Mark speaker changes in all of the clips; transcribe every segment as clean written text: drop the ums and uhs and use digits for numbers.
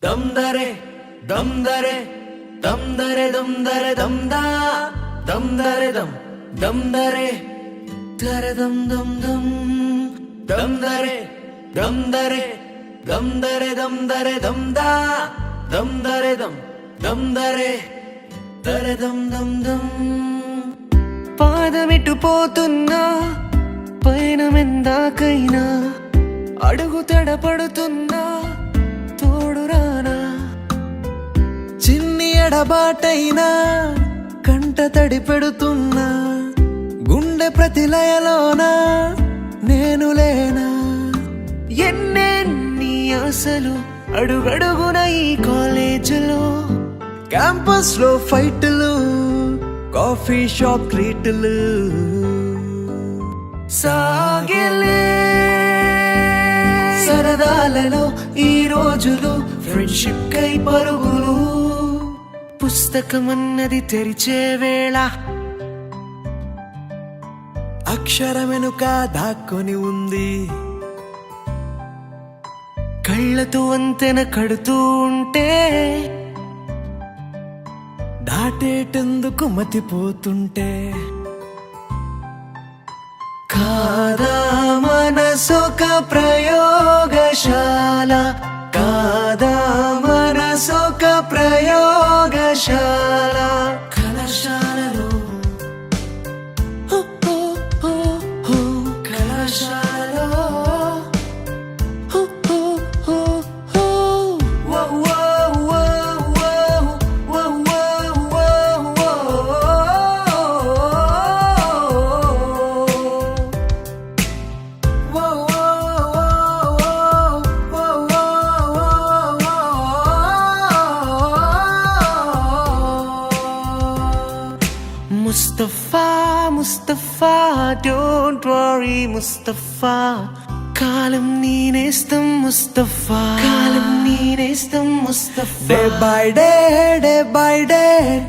Speaker 1: దమ్ దరే దమ్ దరే దమ్ దరే దమ్ దరే దమ్ దా దమ్ దరే దమ్ దరే దరే దమ్ దమ్ దమ్ దమ్ దరే దమ్ దరే దమ్ దరే దమ్ దరే దమ్ దా దమ్ దరే దమ్ దరే దరే దమ్ దమ్ దమ్
Speaker 2: పాదమిటు పోతున్నా పైన మెందాకైనా అడుగు తడపడుతున్నా తోడురానా చిన్ని ఎడబాటైనా కంట తడి పెడుతున్నా గుండె ప్రతిలయలోనా నేను లేనా ఎన్నెన్ని ఆశలు అడుగడుగున ఈ కాలేజీలో క్యాంపస్ లో ఫైట్లు కాఫీ షాప్ ట్రీట్లు సాగలే సరదాలలో ఈ రోజులు ఫ్రెండ్షిప్ కై పరుగులు పుస్తకమన్నది తెరిచే వేళ అక్షరమెనుక దాక్కొని ఉంది కళ్ళతో వంతెన కడుతూ ఉంటే దాటేటందుకు మతిపోతుంటే కాదా మనసొక ప్రయోగశాల కాదా మనసొక ప్రయోగశాల కళాశాలలో హో, హో, హో, హో, కళాశాలలో హో, హో, హో, హో. వో, వో, వో, వో, వో, వో, వో, వో. ముస్తఫా ముస్తఫా డోంట్ వరీ ముస్తఫా కాలం నేనేస్తాం ముస్తఫా కాలం నేనేస్తాం ముస్తఫా డే బై డే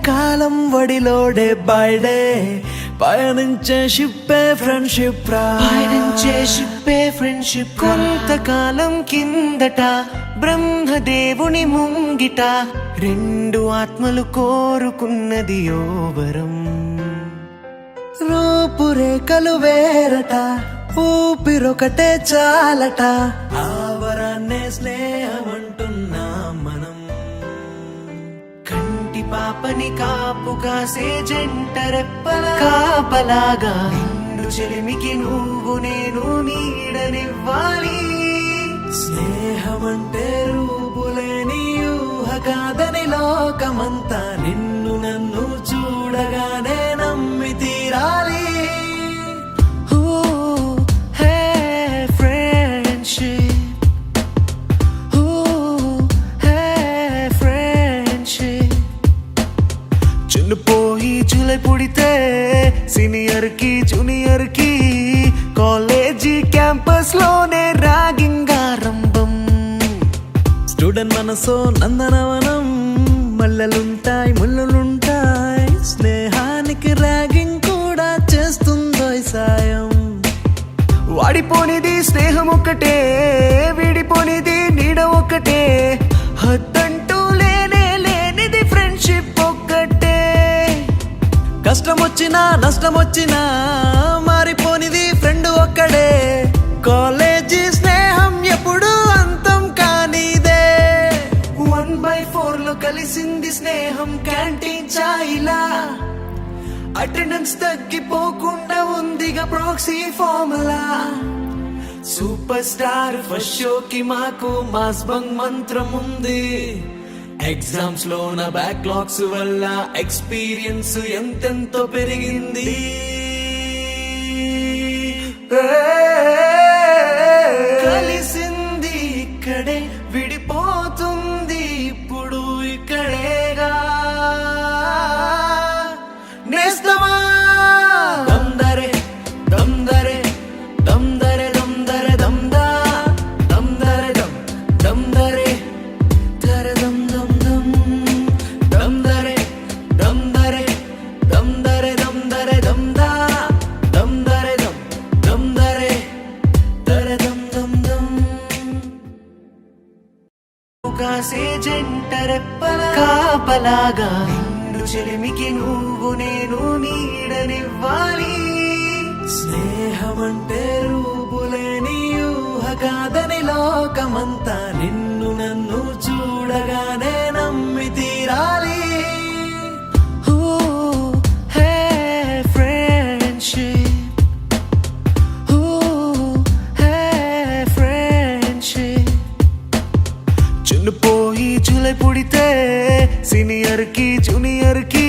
Speaker 2: కాలం వడిలో డే బై డే పయనించే షిప్పే ఫ్రెండ్షిప్ పయనించే షిప్పే ఫ్రెండ్షిప్ కొంతకాలం కిందట బ్రహ్మదేవుని ముంగిట రెండు ఆత్మలు కోరుకున్నది ఓవరం రూపురేఖలు వేరట ఊపిరొకటే చాలట ఆవరాన్నే స్నేహమంటున్నా మనం కంటి పాపని కాపు కాసే జంట రెప్పల కాపలాగా నిన్ను చెలిమికి నువ్వు నేను నీడనివ్వాలి స్నేహమంటే రూపులేని ఊహ కాదని లోకమంతా నిన్ను నన్ను చూడగానే నమ్మి తీరాలి పోయి జూలై పుడితే సీనియర్ కి జూనియర్ కి కాలేజీ క్యాంపస్ లోనే ర్యాగింగ్ ఆరంభం స్టూడెంట్ మనసో నందనవనం మల్లెలుంటాయి ముళ్ళులుంటాయి స్నేహానికి ర్యాగింగ్ కూడా చేస్తుందో సాయం వాడిపోనిది స్నేహం ఒక్కటే విడిపోనిది నీడ ఒక్కటే హద్దంటూ లేనే లేనిది ఫ్రెండ్షిప్ ఒక్కటే కష్టం వచ్చినా నష్టం వచ్చినా మారిపోనిది ఫ్రెండ్ ఒక్కడే కాలేజీ స్నేహం ఎప్పుడు అంతం కానిదే 1/4 లో కలిసింది స్నేహం క్యాంటీన్ చాయిలా అటెండెన్స్ తగ్గిపోకుండా ఉందిగా proxy formula super star first షోకి మాకు మాస్ బంగ్ మంత్రం ఉంది ఎగ్జామ్స్ లో నా బ్యాక్లాగ్స్ వల్ల ఎక్స్పీరియన్స్ ఎంతెంతో పెరిగింది కలిసింది ఇక్కడే విడిపోతుంది ఇప్పుడు ఇక్కడేగా నేస్తమా దమ్ దరే దమ్ దరే దమ్ దరే దమ్ దరే దమ్ దా దమ్ దరే దమ్ దరే దరే దమ్ దమ్ దమ్ దమ్ దరే దమ్ దరే దమ్ దరే దమ్ దరే దమ్ దా దమ్ దరే దమ్ దరే కాసే జంట రెప్పల కాపలాగా నిండు చెలిమికి నువ్వు నేను నీడనివ్వాలి. స్నేహమంటే రూపులేని ఊహ కాదని లోకమంతా నిన్ను నన్ను చూడగానే నమ్మి తీరాలి. పోయి జూలై పుడితే సీనియర్ కి జూనియర్ కి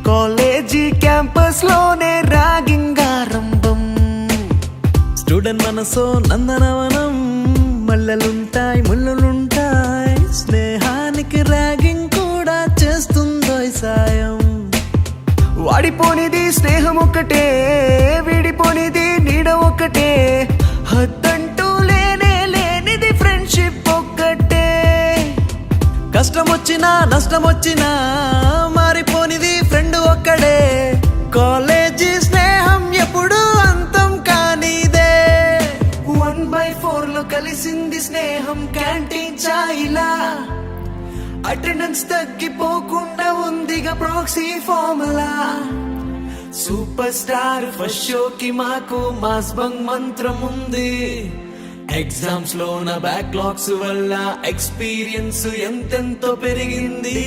Speaker 2: కాలేజీ క్యాంపస్ లోనే ర్యాగింగ్ ఆరంభం. స్టూడెంట్ మనసో నందనవనం, మల్లెలుంటాయి ముళ్ళులుంటాయి, స్నేహానికి ర్యాగింగ్ కూడా చేస్తుందో సాయం. వాడిపోనిది స్నేహం ఒక్కటే, విడిపోనిది నీడ ఒక్కటే, హద్దంటూ లేనే లేనిది ఫ్రెండ్షిప్ ఒక్కటే. కష్టం వచ్చినా నష్టం వచ్చినా మారిపోనిది ఫ్రెండ్ ఒక్కడే, కాలేజీ స్నేహం ఎప్పుడు అంతం కానిదే. 1/4 లో కలిసింది స్నేహం క్యాంటీన్ ఛాయిలా, అటెండెన్స్ తగ్గిపోకుండా ఉందిగా proxy formula. Super star first షోకి మాకు మాస్ బంగ్ మంత్రం ఉంది. ఎగ్జామ్స్ లో నా బ్యాక్లాగ్స్ వల్ల ఎక్స్పీరియన్స్ ఎంతెంతో పెరిగింది.